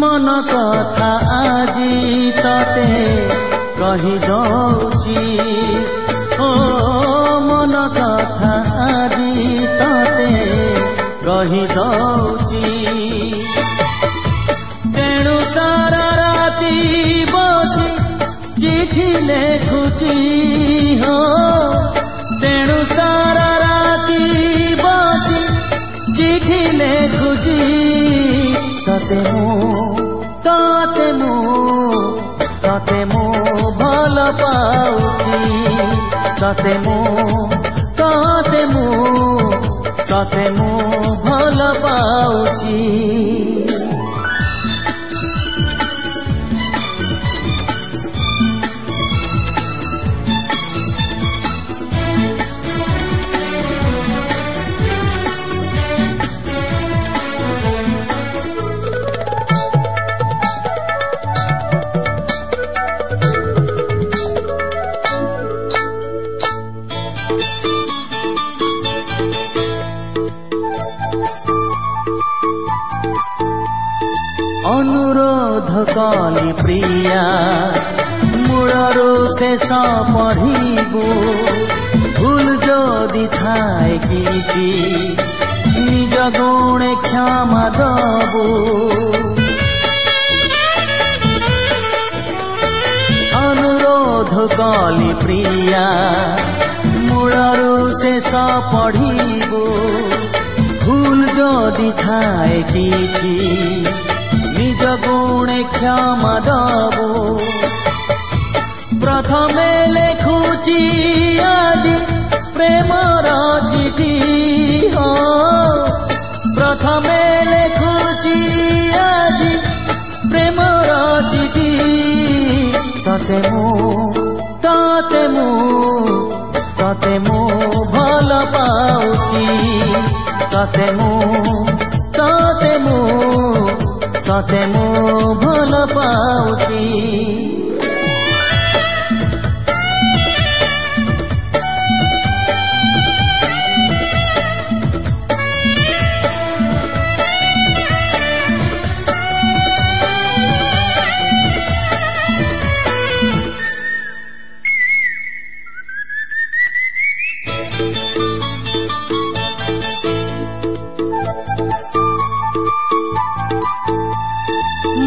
मन कथा आजी तते कहि दौची ओ मन कथा आजी तते कहि दौची तेणु सारा राती बसी चिठी लेखुची हो तेणु सारा राती बसी चिठी लेखुची तते मो भल पाउची तते मो भल पाउची अनुरोध कली प्रिया मूलरू शेष पढ़िबू भूल जदि थाए कि निज गुणे क्षमा दबू अनुरोध कली प्रिया मूलरू शेष पढ़िबू भूल जदि थाए कि निज गुणे क्षमा दबू प्रथमे लेखुची आज प्रेमर चिठी हो प्रथमे लेखुची आज प्रेमर चिठी तते मो भल पाउची तते मो भल पाउची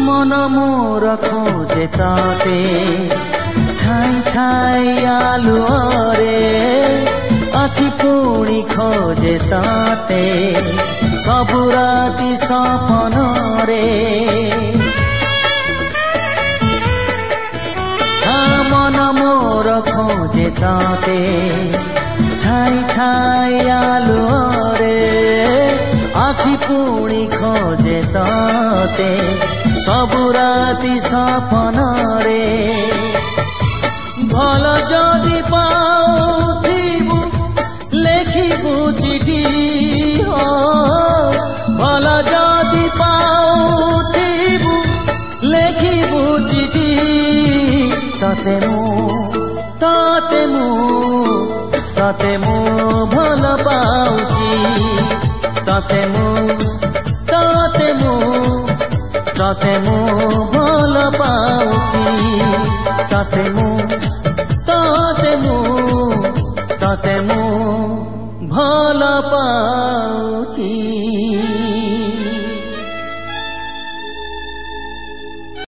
मन मोर खोजे ताते छाई छाई आलुअरे आखि पुणी खोजे ताते सबु राति सपन रे मन मोर खोजे ताते छाई छाई आलुअरे आखि पुणी खोजे ताते सबु राति सपन रे भल जदि पाउथिबु लेखिबु चिठी हो भल जदि पाउथिबु लेखिबु चिठी तते मो भल पाउची तते मो भल पाउची तते मो भल पाउची।